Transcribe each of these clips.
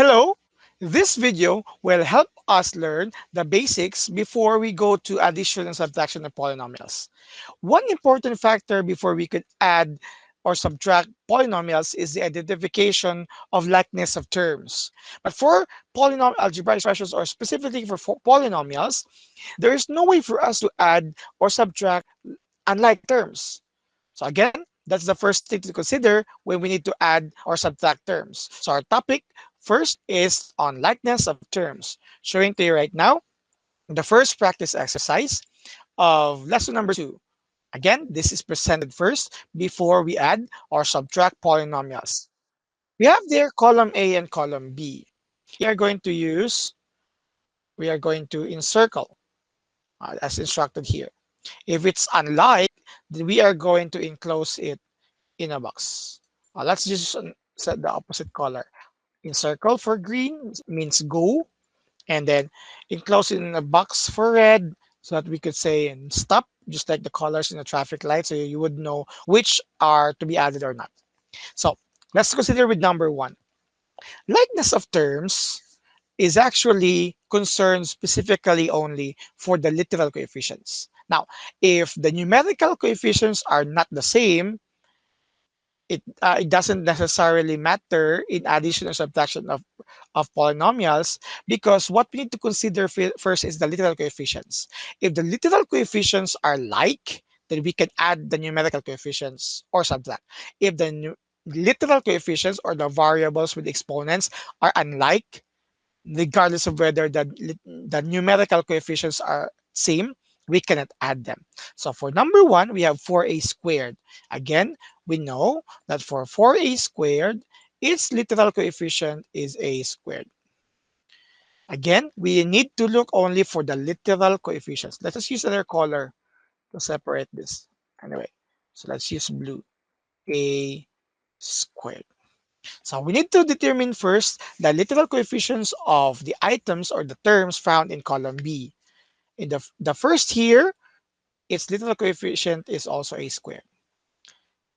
Hello! This video will help us learn the basics before we go to addition and subtraction of polynomials. One important factor before we could add or subtract polynomials is the identification of likeness of terms. But for polynomial algebraic expressions or specifically for polynomials, there is no way for us to add or subtract unlike terms. So again, that's the first thing to consider when we need to add or subtract terms. So our topic first is on likeness of terms. Showing to you right now the first practice exercise of lesson number 2. Again, this is presented first before we add or subtract polynomials. We have there column A and column B. We are going to use, we are going to encircle as instructed here. If it's unlike, then we are going to enclose it in a box. Let's just set the opposite color. Encircle for green means go, and then enclose it in a box for red so that we could say stop, just like the colors in the traffic light, so you would know which are to be added or not. So let's consider with number 1. Likeness of terms is actually concerned specifically only for the literal coefficients. Now, if the numerical coefficients are not the same, it doesn't necessarily matter in addition or subtraction of polynomials, because what we need to consider first is the literal coefficients. If the literal coefficients are like, then we can add the numerical coefficients or subtract. If the literal coefficients or the variables with exponents are unlike, regardless of whether the numerical coefficients are same, we cannot add them. So for number 1, we have 4a squared. Again, we know that for 4a squared, its literal coefficient is a squared. Again, we need to look only for the literal coefficients. Let us use another color to separate this. Anyway, so let's use blue. A squared. So we need to determine first the literal coefficients of the items or the terms found in column B. In the first here, its literal coefficient is also a square.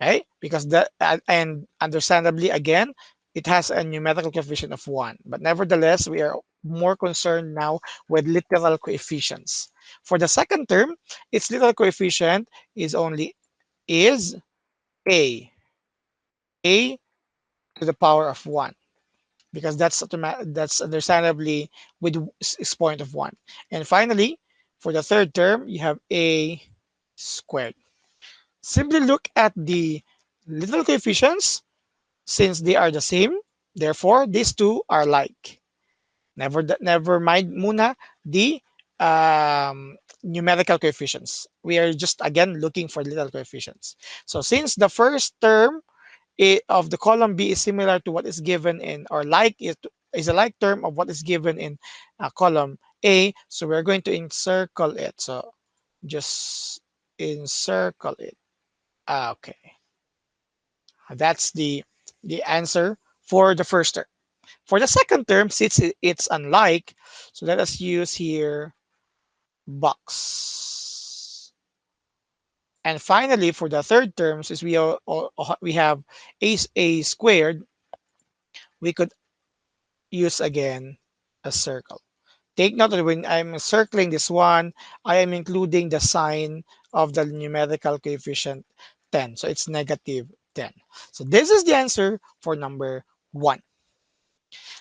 Okay? Because that, and understandably, again, it has a numerical coefficient of 1. But nevertheless, we are more concerned now with literal coefficients. For the second term, its literal coefficient is only is a to the power of 1, because that's understandably with exponent of 1. And finally, for the third term, you have a squared. Simply look at the little coefficients. Since they are the same, therefore these two are like. Never mind muna the numerical coefficients. We are just again looking for little coefficients. So since the first term of the column B is similar to what is given in, or like it is a like term of what is given in column A, so we're going to encircle it. So just encircle it. Okay, that's the answer for the first term. For the second term, since it's unlike, so let us use here box. And finally, for the third term, since we have a squared, we could use again a circle. Take note that when I'm circling this one, I am including the sign of the numerical coefficient 10. So it's negative 10. So this is the answer for number 1.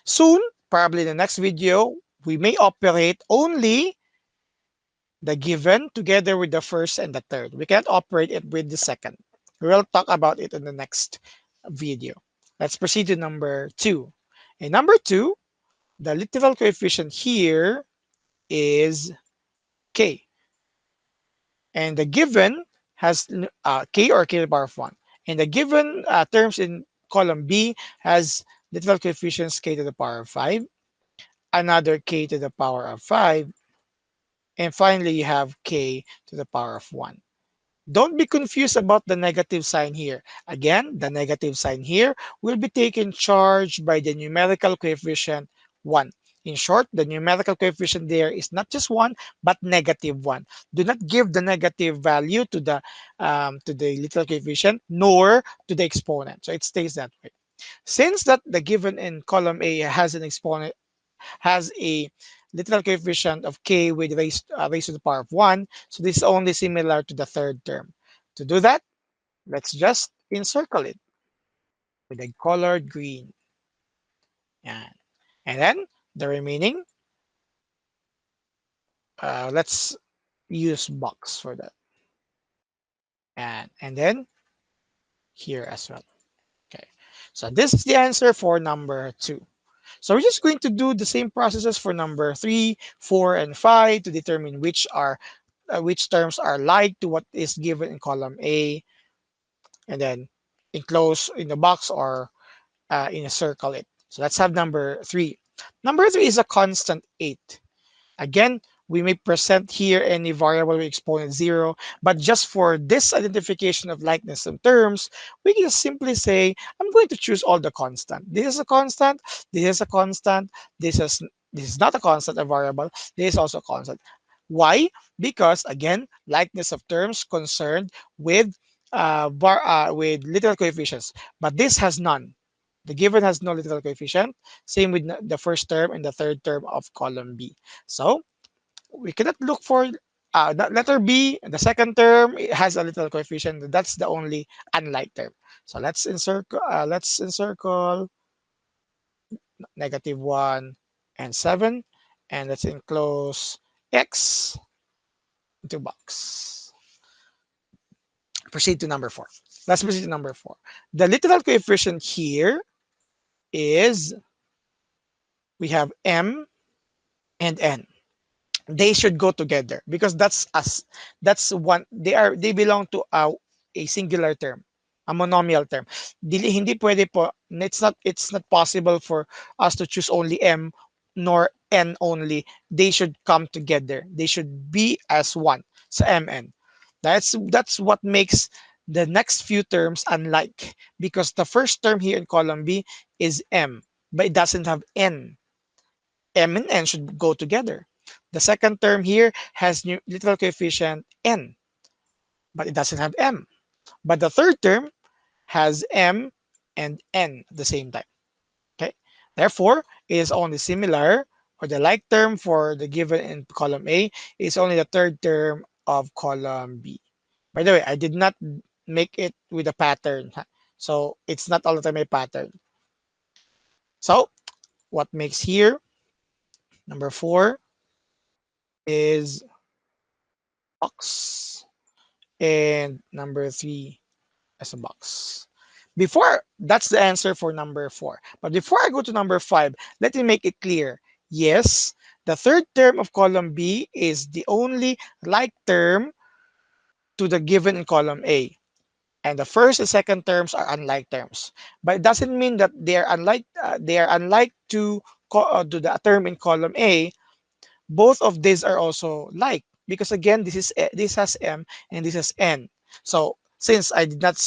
Soon, probably in the next video, we may operate only the given together with the first and the third. We can't operate it with the second. We'll talk about it in the next video. Let's proceed to number 2. In number 2, the literal coefficient here is k. And the given has k or k to the power of 1. And the given terms in column B has literal coefficients k to the power of 5, another k to the power of 5, and finally you have k to the power of 1. Don't be confused about the negative sign here. Again, the negative sign here will be taken charge by the numerical coefficient 1. In short, the numerical coefficient there is not just 1, but negative 1. Do not give the negative value to the literal coefficient, nor to the exponent. So it stays that way. Since that the given in column A has an exponent, has a literal coefficient of k with raised to the power of 1, so this is only similar to the third term. To do that, let's just encircle it with a colored green. Yan. And then the remaining, let's use box for that. And then here as well. Okay. So this is the answer for number 2. So we're just going to do the same processes for number 3, 4, and 5 to determine which terms are like to what is given in column A, and then enclose in the box or in a circle it. So let's have number 3. Number 3 is a constant 8. Again, we may present here any variable with exponent 0, but just for this identification of likeness of terms, we can simply say, I'm going to choose all the constant. This is a constant, this is a constant, this is not a constant, a variable, this is also a constant. Why? Because again, likeness of terms concerned with with literal coefficients, but this has none. The given has no literal coefficient. Same with the first term and the third term of column B. So we cannot look for that letter B. The second term it has a little coefficient. That's the only unlike term. So let's encircle -1 and 7, and let's enclose X into box. Proceed to number 4. Let's proceed to number 4. The literal coefficient here is, we have M and N. They should go together because that's one, they belong to a singular term, a monomial term. Hindi pwede po, it's not possible for us to choose only M nor N only. They should come together, they should be as one. So MN, that's what makes the next few terms unlike, because the first term here in column B is M, but it doesn't have N. M and N should go together. The second term here has literal coefficient N, but it doesn't have M. But the third term has M and N at the same time. Okay. Therefore, it is only similar, or the like term for the given in column A is only the third term of column B. By the way, I did not make it with a pattern. So it's not all the time a pattern. So what makes here number 4 is box, and number 3 as a box. Before, that's the answer for number 4. But before I go to number 5, let me make it clear. Yes, the third term of column B is the only like term to the given in column A. And the first and second terms are unlike terms. But it doesn't mean that they are unlike to the term in column A. Both of these are also like, because again, this has M and this has N. So since I did not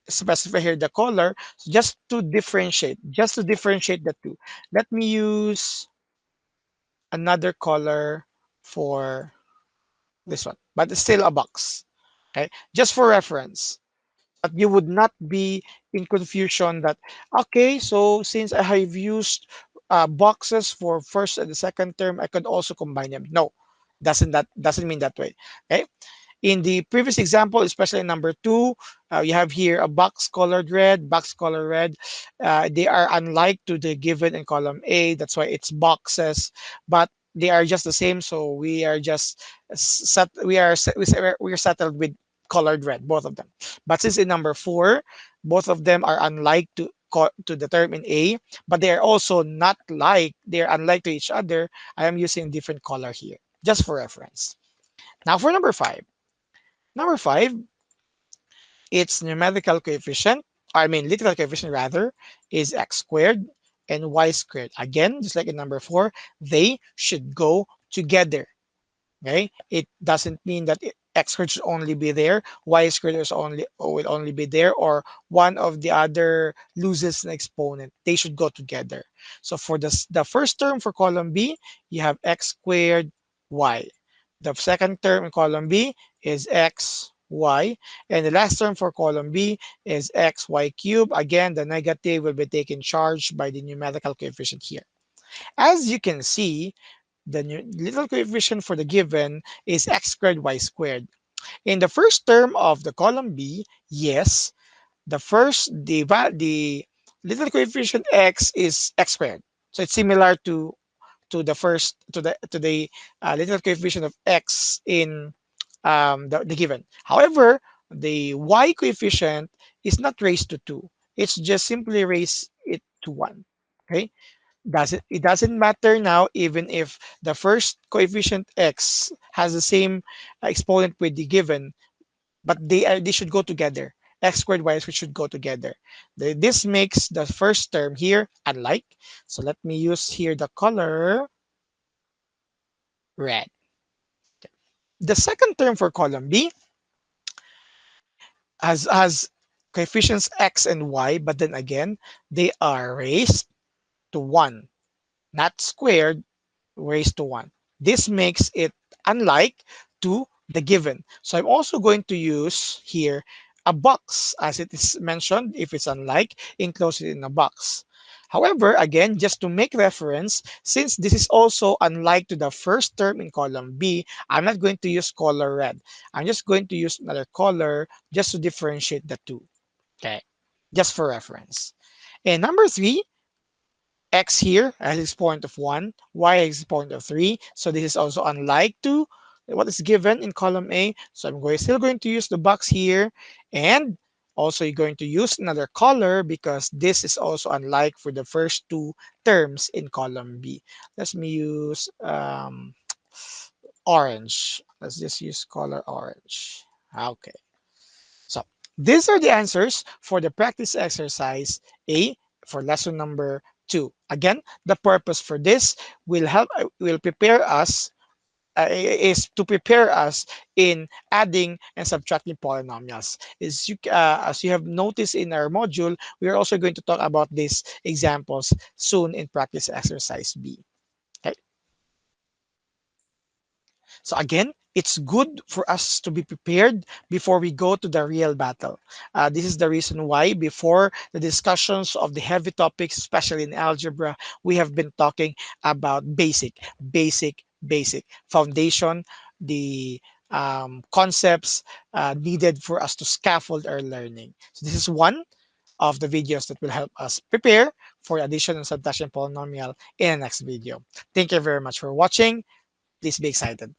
specify here the color, so just to differentiate the two, let me use another color for this one, but it's still a box. Okay, just for reference, that you would not be in confusion that, okay, so since I have used boxes for first and the second term, I could also combine them. No, doesn't mean that way. Okay. In the previous example, especially number 2, you have here a box colored red, box colored red. They are unlike to the given in column A. That's why it's boxes, but they are just the same. So we are just set. We are settled with colored red, both of them. But since in number 4, both of them are unlike to the term in A, but they are also not like, they are unlike to each other. I am using different color here, just for reference. Now for number 5. Number 5, its numerical coefficient, I mean literal coefficient rather, is x squared and y squared. Again, just like in number 4, they should go together. Okay, it doesn't mean that x squared should only be there, y squared will only be there, or one of the other loses an exponent. They should go together. So for the first term for column B, you have x squared y. The second term in column B is x y. And the last term for column B is xy cubed. Again, the negative will be taken charge by the numerical coefficient here. As you can see, the little coefficient for the given is x squared y squared. In the first term of the column B, yes, the little coefficient x is x squared. So it's similar to the first to the little coefficient of x in the given. However, the y coefficient is not raised to 2. It's just simply raise it to 1. Okay? It doesn't matter now even if the first coefficient x has the same exponent with the given, but they should go together. X squared y squared should go together. This makes the first term here unlike. So let me use here the color red. The second term for column B has coefficients x and y, but then again, they are raised to 1, not squared, raised to 1. This makes it unlike to the given. So I'm also going to use here a box, as it is mentioned. If it's unlike, enclose it in a box. However, again, just to make reference, since this is also unlike to the first term in column B, I'm not going to use color red. I'm just going to use another color just to differentiate the two. Okay, just for reference. And number three, x here has its point of 1, y has its point of 3. So this is also unlike to what is given in column A. So still going to use the box here. And also you're going to use another color because this is also unlike for the first two terms in column B. Let me use orange. Let's just use color orange. Okay. So these are the answers for the practice exercise A for lesson number 2. Again, the purpose for this will prepare us is to prepare us in adding and subtracting polynomials. As you have noticed in our module, we are also going to talk about these examples soon in practice exercise B. Okay. So again, it's good for us to be prepared before we go to the real battle. This is the reason why before the discussions of the heavy topics, especially in algebra, we have been talking about basic foundation, the concepts needed for us to scaffold our learning. So this is one of the videos that will help us prepare for addition and subtraction polynomial in the next video. Thank you very much for watching. Please be excited.